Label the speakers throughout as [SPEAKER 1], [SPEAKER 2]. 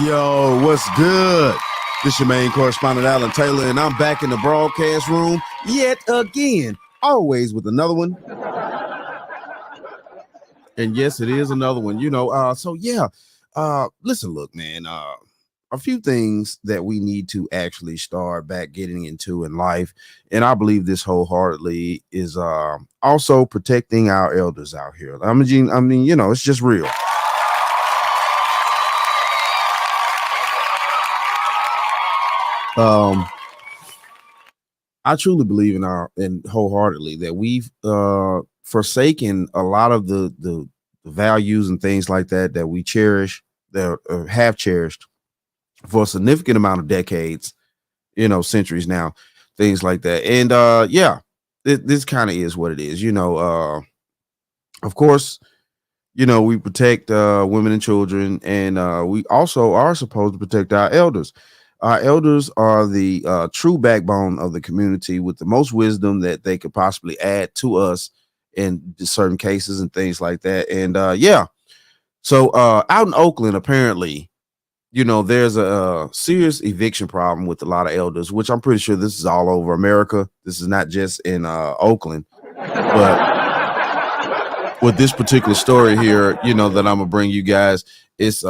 [SPEAKER 1] Yo, what's good? This your main correspondent, Alan Taylor, and I'm back in the broadcast room yet again, always with another one. And yes, it is another one, listen, look, man, a few things that we need to actually start back getting into in life. And I believe this wholeheartedly is also protecting our elders out here. I mean, it's just real. I truly believe in wholeheartedly that we've forsaken a lot of the values and things like that we cherish, that have cherished for a significant amount of decades, centuries now, things like that. And this kind of is what it is. Of course, we protect women and children, and we also are supposed to protect our elders. Our elders are the true backbone of the community with the most wisdom that they could possibly add to us in certain cases and things like that. And so out in Oakland, apparently, there's a serious eviction problem with a lot of elders, which I'm pretty sure this is all over America. This is not just in Oakland, but with this particular story here, that I'm gonna bring you guys, it's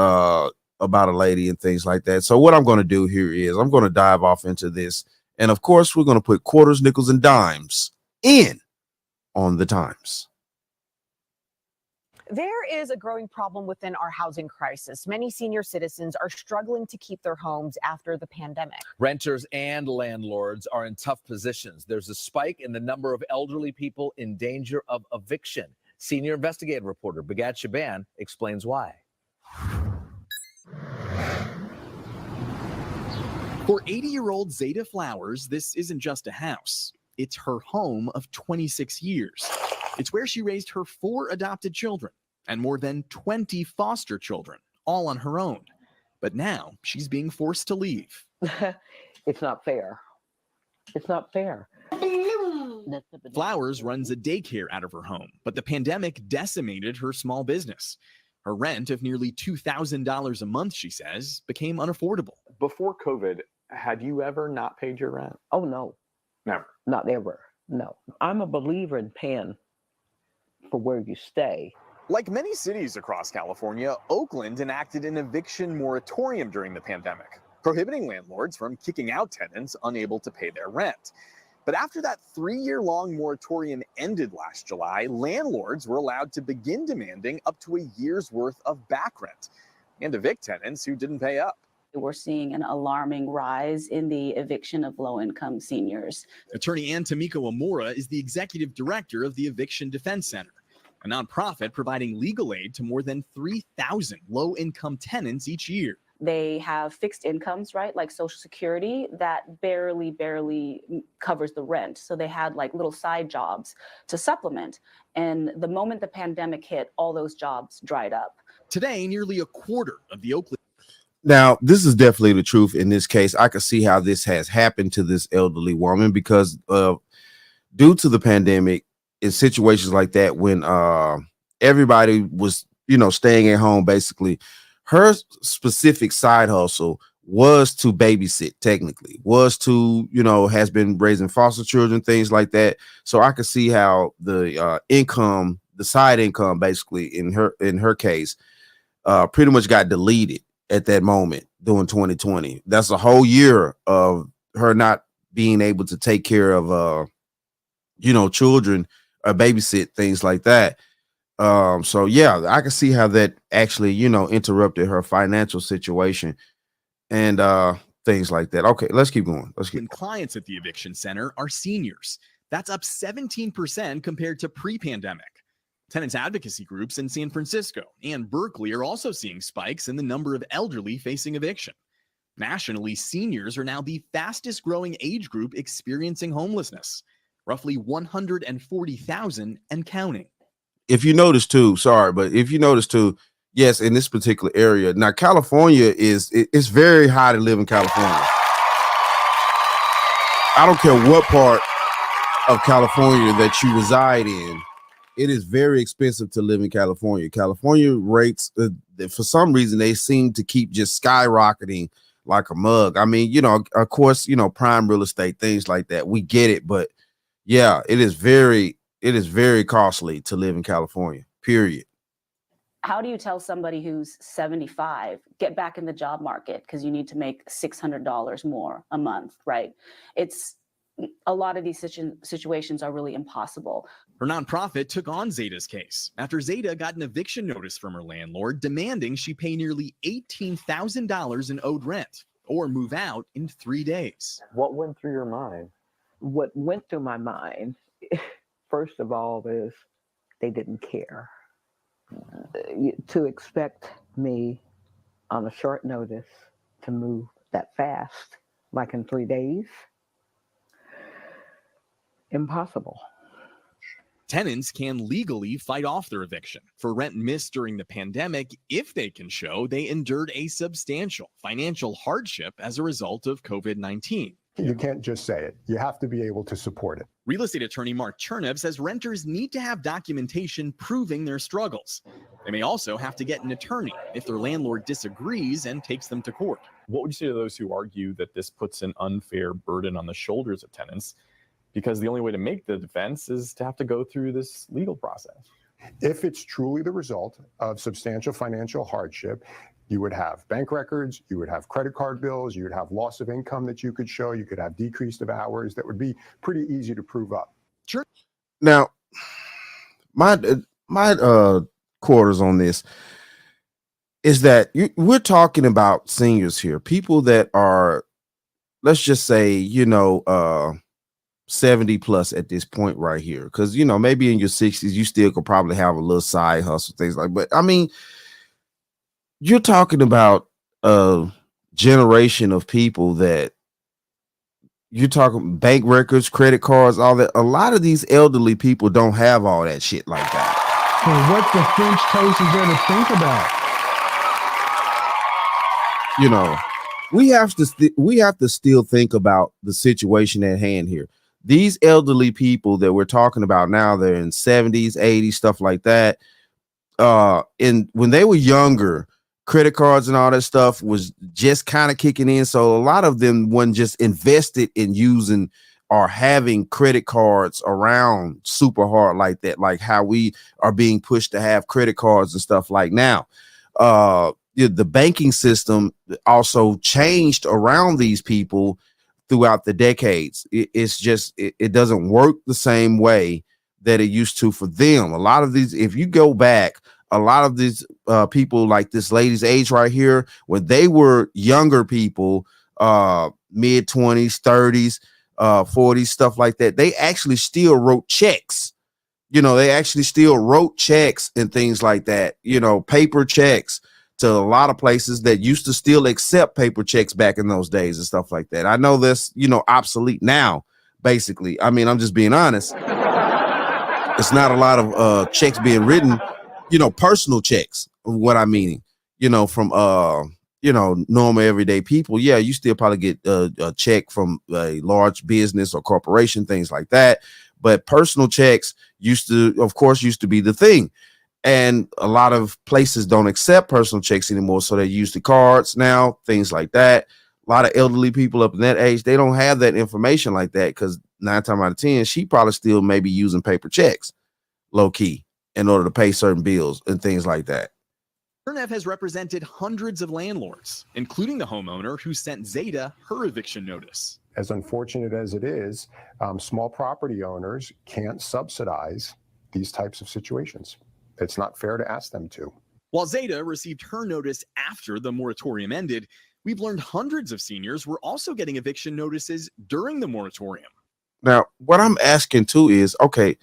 [SPEAKER 1] about a lady and things like that. So what I'm going to do here is I'm going to dive off into this. And of course, we're going to put quarters, nickels, and dimes in on the times.
[SPEAKER 2] There is a growing problem within our housing crisis. Many senior citizens are struggling to keep their homes after the pandemic.
[SPEAKER 3] Renters and landlords are in tough positions. There's a spike in the number of elderly people in danger of eviction. Senior investigative reporter Bagat Shaban explains why.
[SPEAKER 4] For 80-year-old Zeta Flowers, this isn't just a house. It's her home of 26 years. It's where she raised her 4 adopted children and more than 20 foster children, all on her own. But now she's being forced to leave.
[SPEAKER 5] It's not fair. It's not fair.
[SPEAKER 4] Flowers runs a daycare out of her home, but the pandemic decimated her small business. Her rent of nearly $2,000 a month, she says, became unaffordable.
[SPEAKER 6] Before COVID, had you ever not paid your rent?
[SPEAKER 5] Oh, no.
[SPEAKER 6] Never.
[SPEAKER 5] Not ever. No. I'm a believer in paying for where you stay.
[SPEAKER 7] Like many cities across California, Oakland enacted an eviction moratorium during the pandemic, prohibiting landlords from kicking out tenants unable to pay their rent. But after that 3-year-long moratorium ended last July, landlords were allowed to begin demanding up to a year's worth of back rent and evict tenants who didn't pay up.
[SPEAKER 8] We're seeing an alarming rise in the eviction of low-income seniors.
[SPEAKER 4] Attorney Ann Tamiko Amora is the executive director of the Eviction Defense Center, a nonprofit providing legal aid to more than 3,000 low-income tenants each year.
[SPEAKER 8] They have fixed incomes, right? Like Social Security that barely covers the rent. So they had like little side jobs to supplement. And the moment the pandemic hit, all those jobs dried up.
[SPEAKER 4] Today, nearly a quarter of the Oakland.
[SPEAKER 1] Now, this is definitely the truth in this case. I can see how this has happened to this elderly woman because due to the pandemic, in situations like that, when everybody was, staying at home, basically, her specific side hustle was to babysit, technically, was to, has been raising foster children, things like that. So I could see how the income, the side income, basically, in her case, pretty much got deleted at that moment during 2020. That's a whole year of her not being able to take care of, children or babysit, things like that. So yeah, I can see how that actually, interrupted her financial situation and things like that. Okay, let's keep going.
[SPEAKER 4] Clients at the eviction center are seniors. That's up 17% compared to pre-pandemic. Tenants advocacy groups in San Francisco and Berkeley are also seeing spikes in the number of elderly facing eviction. Nationally, seniors are now the fastest growing age group experiencing homelessness, roughly 140,000 and counting.
[SPEAKER 1] If you notice too, yes, in this particular area. Now, California it's very high to live in California. I don't care what part of California that you reside in. it is very expensive to live in California. California rates, for some reason, they seem to keep just skyrocketing like a mug. I mean, of course, prime real estate, things like that. We get it, but yeah, it is very costly to live in California, period.
[SPEAKER 8] How do you tell somebody who's 75, get back in the job market because you need to make $600 more a month, right? It's a lot of these situations are really impossible.
[SPEAKER 4] Her nonprofit took on Zeta's case after Zeta got an eviction notice from her landlord demanding she pay nearly $18,000 in owed rent or move out in 3 days.
[SPEAKER 6] What went through your mind?
[SPEAKER 5] What went through my mind, first of all, is they didn't care. To expect me on a short notice to move that fast, like in 3 days, impossible.
[SPEAKER 4] Tenants can legally fight off their eviction for rent missed during the pandemic if they can show they endured a substantial financial hardship as a result of COVID-19.
[SPEAKER 9] You can't just say it. You have to be able to support it.
[SPEAKER 4] Real estate attorney Mark Chernev says renters need to have documentation proving their struggles. They may also have to get an attorney if their landlord disagrees and takes them to court.
[SPEAKER 6] What would you say to those who argue that this puts an unfair burden on the shoulders of tenants? Because the only way to make the defense is to have to go through this legal process.
[SPEAKER 9] If it's truly the result of substantial financial hardship, you would have bank records, you would have credit card bills, you would have loss of income that you could show, you could have decreased of hours. That would be pretty easy to prove up.
[SPEAKER 4] Sure.
[SPEAKER 1] Now, my quarters on this is that we're talking about seniors here, people that are, let's just say, 70 plus at this point right here. Because, maybe in your 60s, you still could probably have a little side hustle, things like, but I mean, you're talking about a generation of people that you're talking bank records, credit cards, all that. A lot of these elderly people don't have all that shit like that.
[SPEAKER 10] So what the French toast is there to think about?
[SPEAKER 1] We have to still think about the situation at hand here. These elderly people that we're talking about now, they're in 70s, 80s, stuff like that. And when they were younger, credit cards and all that stuff was just kind of kicking in. So a lot of them wasn't just invested in using or having credit cards around super hard like that, like how we are being pushed to have credit cards and stuff like now. The banking system also changed around these people throughout the decades. It doesn't work the same way that it used to for them. A lot of these, if you go back, a lot of these people like this lady's age right here, when they were younger people, mid 20s, 30s, 40s, stuff like that, they actually still wrote checks. They actually still wrote checks and things like that, paper checks to a lot of places that used to still accept paper checks back in those days and stuff like that. I know that's, obsolete now, basically. I mean, I'm just being honest. It's not a lot of checks being written, personal checks, what I'm meaning, from, normal everyday people. Yeah, you still probably get a check from a large business or corporation, things like that. But personal checks used to be the thing. And a lot of places don't accept personal checks anymore. So they use the cards now, things like that. A lot of elderly people up in that age, they don't have that information like that because 9 times out of 10, she probably still may be using paper checks, low key, in order to pay certain bills and things like that.
[SPEAKER 4] Chernev has represented hundreds of landlords, including the homeowner who sent Zeta her eviction notice.
[SPEAKER 9] As unfortunate as it is, small property owners can't subsidize these types of situations. It's not fair to ask them to.
[SPEAKER 4] While Zeta received her notice after the moratorium ended, we've learned hundreds of seniors were also getting eviction notices during the moratorium.
[SPEAKER 1] Now, what I'm asking too is, okay,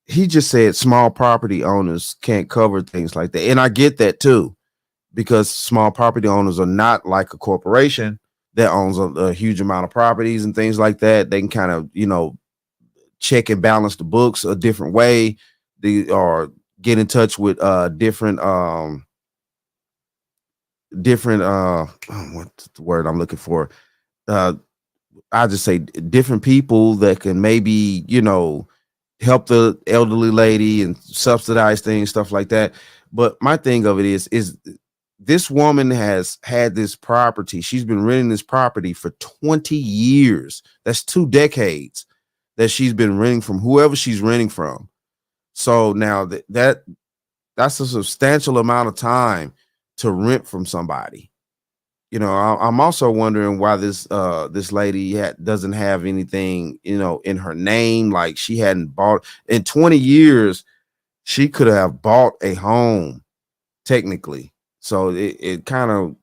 [SPEAKER 1] he just said small property owners can't cover things like that. And I get that too, because small property owners are not like a corporation that owns a huge amount of properties and things like that. They can kind of, check and balance the books a different way. They are get in touch with different what's the word I'm looking for? I just say different people that can maybe, help the elderly lady and subsidize things, stuff like that. But my thing of it is this woman has had this property. She's been renting this property for 20 years. That's 2 decades that she's been renting from whoever she's renting from. So now that's a substantial amount of time to rent from somebody. You know, I'm also wondering why this lady doesn't have anything, you know, in her name. Like, she hadn't bought in 20 years. She could have bought a home technically. So it kind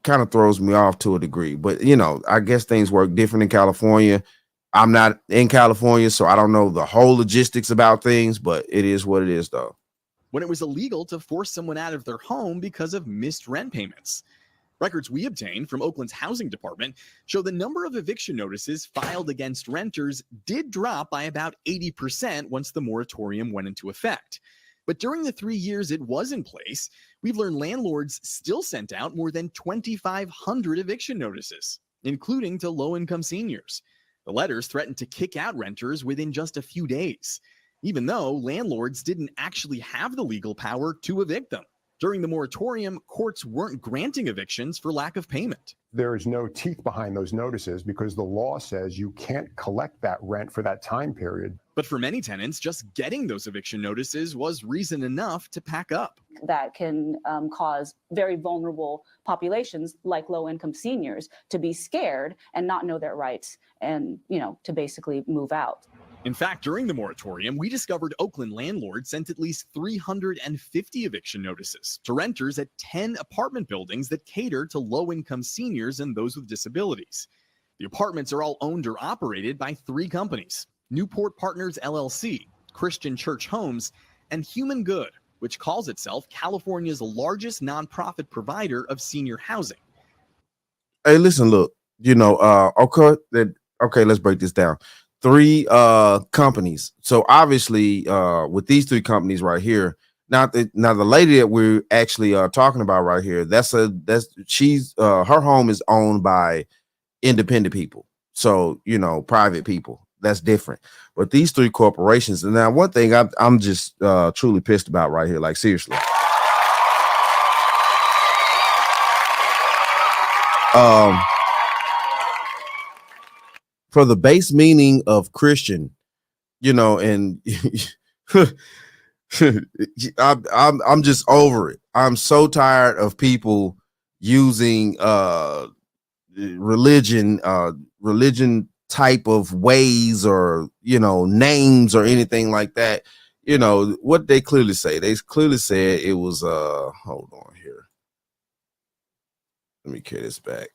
[SPEAKER 1] of throws me off to a degree. But, you know, I guess things work different in California. I'm not in California, so I don't know the whole logistics about things, but it is what it is, though.
[SPEAKER 4] When it was illegal to force someone out of their home because of missed rent payments. Records we obtained from Oakland's housing department show the number of eviction notices filed against renters did drop by about 80% once the moratorium went into effect. But during the 3 years it was in place, we've learned landlords still sent out more than 2,500 eviction notices, including to low-income seniors. The letters threatened to kick out renters within just a few days, even though landlords didn't actually have the legal power to evict them. During the moratorium, courts weren't granting evictions for lack of payment.
[SPEAKER 9] There is no teeth behind those notices because the law says you can't collect that rent for that time period.
[SPEAKER 4] But for many tenants, just getting those eviction notices was reason enough to pack up.
[SPEAKER 8] That can cause very vulnerable populations like low-income seniors to be scared and not know their rights and, you know, to basically move out.
[SPEAKER 4] In fact, during the moratorium, we discovered Oakland landlords sent at least 350 eviction notices to renters at 10 apartment buildings that cater to low-income seniors and those with disabilities. The apartments are all owned or operated by 3 companies: Newport Partners LLC, Christian Church Homes, and Human Good, which calls itself California's largest nonprofit provider of senior housing.
[SPEAKER 1] Hey, listen, look, you know, okay, let's break this down. 3 companies. So obviously, with these 3 companies right here, now the lady that we're actually talking about right here, she's her home is owned by independent people. So, you know, private people. That's different. But these 3 corporations, and now one thing I'm just truly pissed about right here, like, seriously. For the base meaning of Christian, you know, and I'm just over it. I'm so tired of people using religion type of ways or, you know, names or anything like that. You know what they clearly say. They clearly said it was hold on here. Let me carry this back.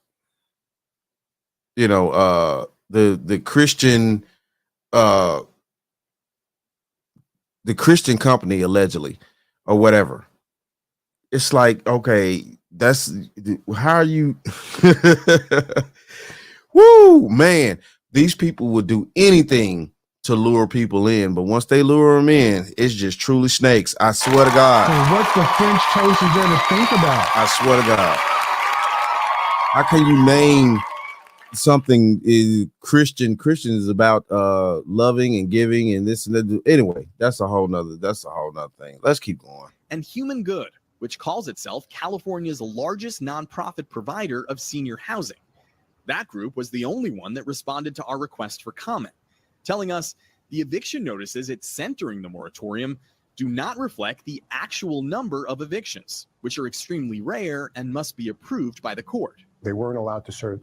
[SPEAKER 1] You know, the Christian company allegedly or whatever. It's like, okay, that's how are you woo, man, these people would do anything to lure people in, but once they lure them in, it's just truly snakes. I swear to God.
[SPEAKER 10] So what the French toast is there to think about?
[SPEAKER 1] I swear to God. How can you name something is Christian is about loving and giving and this and that? Anyway, that's a whole nother thing. Let's keep going.
[SPEAKER 4] And Human Good, which calls itself California's largest nonprofit provider of senior housing. That group was the only one that responded to our request for comment, telling us the eviction notices it sent during the moratorium do not reflect the actual number of evictions, which are extremely rare and must be approved by the court.
[SPEAKER 9] They weren't allowed to serve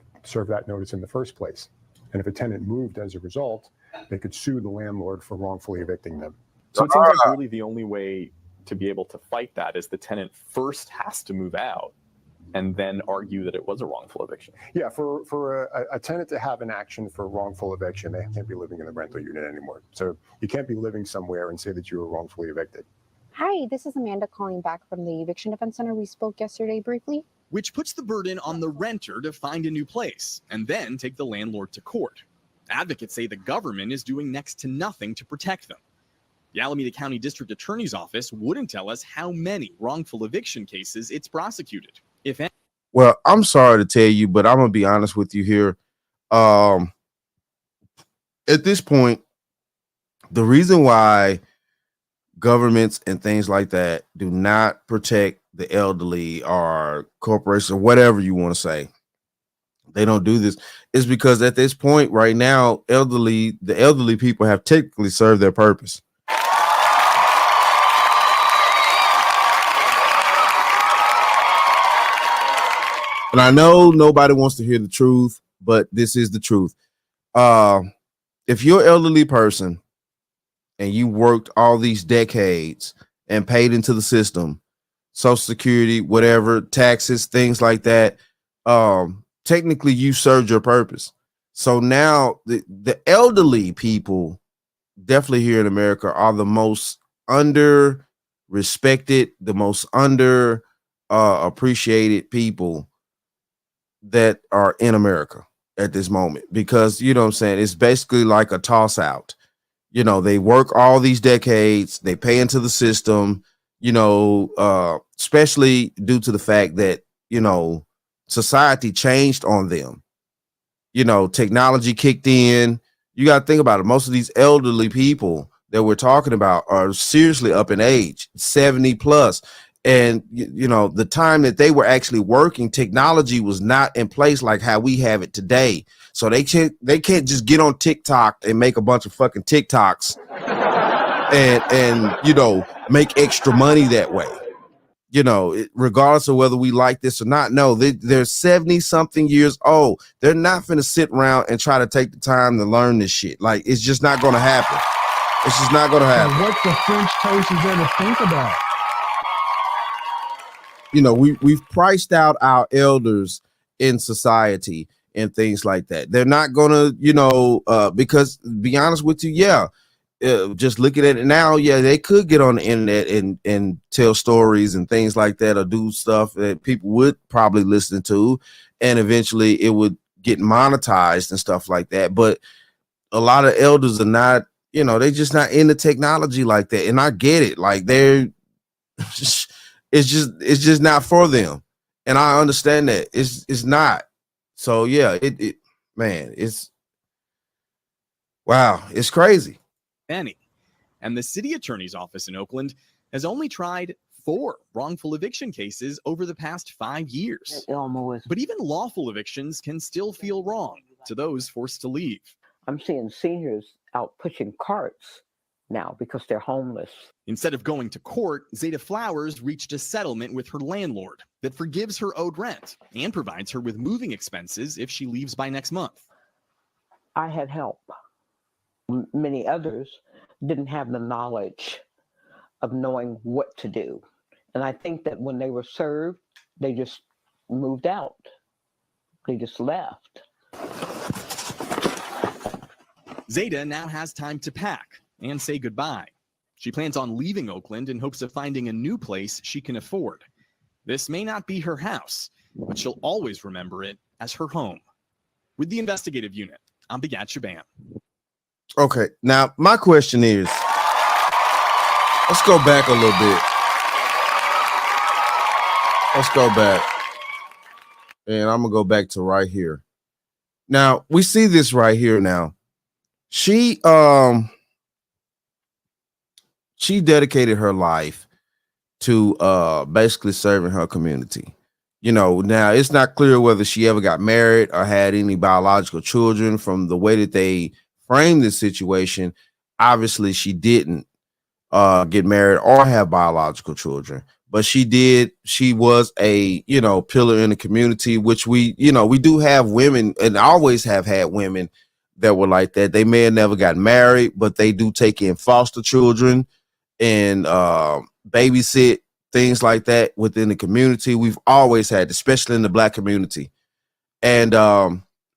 [SPEAKER 9] that notice in the first place. And if a tenant moved as a result, they could sue the landlord for wrongfully evicting them.
[SPEAKER 6] So it seems like really the only way to be able to fight that is the tenant first has to move out and then argue that it was a wrongful eviction.
[SPEAKER 9] Yeah, for a tenant to have an action for wrongful eviction, they can't be living in the rental unit anymore. So you can't be living somewhere and say that you were wrongfully evicted.
[SPEAKER 11] Hi, this is Amanda calling back from the Eviction Defense Center. We spoke yesterday briefly.
[SPEAKER 4] Which puts the burden on the renter to find a new place and then take the landlord to court. Advocates say the government is doing next to nothing to protect them. The Alameda County District Attorney's Office wouldn't tell us how many wrongful eviction cases it's prosecuted, if any.
[SPEAKER 1] Well, I'm sorry to tell you, but I'm gonna be honest with you here. At this point, The reason why governments and things like that do not protect the elderly or corporations or whatever you want to say, they don't do this, is because at this point right now, the elderly people have technically served their purpose. And I know nobody wants to hear the truth, but this is the truth. If you're an elderly person and you worked all these decades and paid into the system, Social Security, whatever, taxes, things like that, technically you served your purpose. So now the elderly people definitely here in America are the most under respected, the most under appreciated people that are in America at this moment, because you know what I'm saying, it's basically like a toss out. You know, they work all these decades, they pay into the system, you know, especially due to the fact that, you know, society changed on them. You know, technology kicked in. You got to think about it. Most of these elderly people that we're talking about are seriously up in age, 70 plus. And, you know, the time that they were actually working, technology was not in place like how we have it today. So they can't just get on TikTok and make a bunch of fucking TikToks and you know, make extra money that way. You know, regardless of whether we like this or not. No, they're 70 something years old. They're not finna sit around and try to take the time to learn this shit. Like, it's just not gonna happen. It's just not gonna happen.
[SPEAKER 10] So what the French toast is there to think about?
[SPEAKER 1] You know, we've priced out our elders in society and things like that. They're not gonna, you know, because to be honest with you, yeah, just looking at it now, yeah, they could get on the internet and tell stories and things like that, or do stuff that people would probably listen to, and eventually it would get monetized and stuff like that. But a lot of elders are not, you know, they just not into technology like that, and I get it. Like, they're it's just not for them, and I understand that it's not. So yeah, it man, it's wow, it's crazy.
[SPEAKER 4] Any. And the city attorney's office in Oakland has only tried 4 wrongful eviction cases over the past 5 years. But even lawful evictions can still feel wrong to those forced to leave.
[SPEAKER 5] I'm seeing seniors out pushing carts now because they're homeless.
[SPEAKER 4] Instead of going to court, Zeta Flowers reached a settlement with her landlord that forgives her owed rent and provides her with moving expenses if she leaves by next month.
[SPEAKER 5] I had help. Many others didn't have the knowledge of knowing what to do. And I think that when they were served, they just moved out. They just left.
[SPEAKER 4] Zeta now has time to pack and say goodbye. She plans on leaving Oakland in hopes of finding a new place she can afford. This may not be her house, but she'll always remember it as her home. With the investigative unit, I'm Begat Shaban.
[SPEAKER 1] Okay, now my question is, let's go back a little bit. Let's go back. And I'm gonna go back to right here. Now, we see this right here now. She dedicated her life to basically serving her community. You know, now it's not clear whether she ever got married or had any biological children. From the way that they framed this situation, obviously she didn't get married or have biological children, but she was a, you know, pillar in the community, which we, you know, we do have women and always have had women that were like that. They may have never got married, but they do take in foster children and babysit, things like that within the community. We've always had, especially in the Black community. And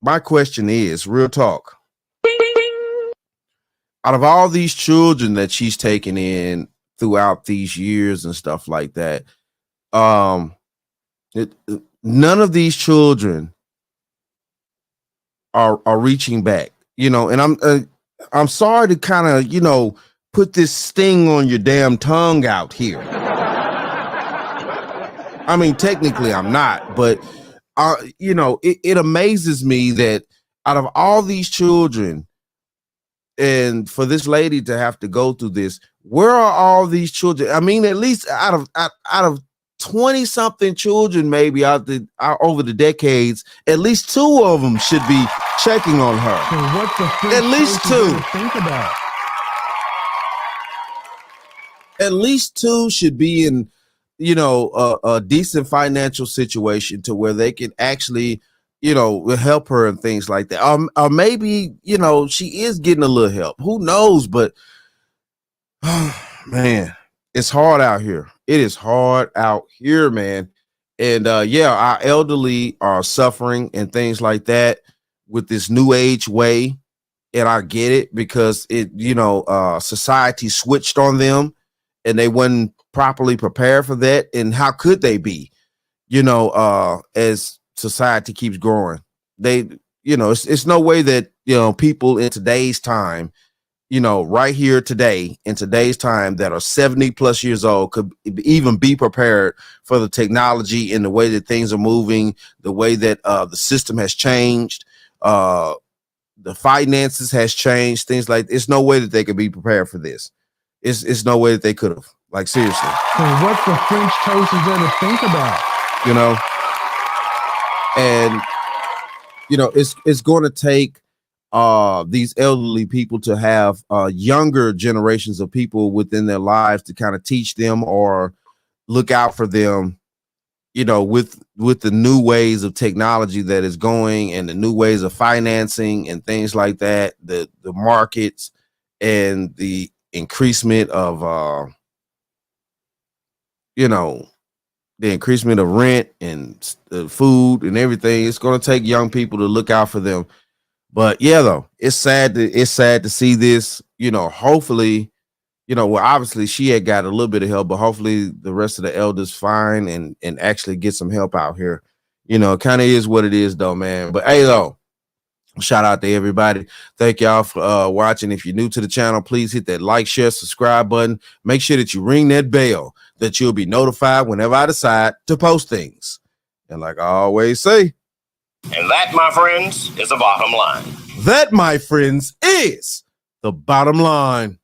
[SPEAKER 1] my question is, real talk, out of all these children that she's taken in throughout these years and stuff like that, none of these children are reaching back, you know. And I'm sorry to kind of, you know, put this sting on your damn tongue out here. I mean, technically I'm not, but you know, it amazes me that out of all these children, and for this lady to have to go through this, where are all these children? I mean, at least out of 20 something children, maybe out over the decades, at least 2 of them should be checking on her.
[SPEAKER 10] So what the French
[SPEAKER 1] At least
[SPEAKER 10] toast is
[SPEAKER 1] 2.
[SPEAKER 10] gonna think about?
[SPEAKER 1] At least 2 should be in, you know, a decent financial situation to where they can actually, you know, help her and things like that. Or maybe, you know, she is getting a little help. Who knows? But man, it's hard out here. It is hard out here, man. And yeah, our elderly are suffering and things like that with this new age way. And I get it because it, you know, society switched on them and they wasn't properly prepared for that. And how could they be, you know, as society keeps growing? They, you know, it's no way that, you know, people in today's time, you know, right here today, in today's time, that are 70 plus years old could even be prepared for the technology and the way that things are moving, the way that the system has changed, the finances has changed, things like, it's no way that they could be prepared for this. It's no way that they could have, like, seriously.
[SPEAKER 10] So what the French toast is gonna think about?
[SPEAKER 1] You know, and you know, it's going to take these elderly people to have younger generations of people within their lives to kind of teach them or look out for them, you know, with the new ways of technology that is going and the new ways of financing and things like that, the markets and the increasement of you know, the increasement of rent and food and everything. It's going to take young people to look out for them. But yeah, though, it's sad to see this, you know. Hopefully, you know, well, obviously she had got a little bit of help, but hopefully the rest of the elders find and actually get some help out here. You know, it kind of is what it is though, man. But hey, though, shout out to everybody. Thank y'all for watching. If you're new to the channel, please hit that like, share, subscribe button. Make sure that you ring that bell that you'll be notified whenever I decide to post things. And like I always say,
[SPEAKER 12] and that, my friends, is the bottom line.
[SPEAKER 1] That, my friends, is the bottom line.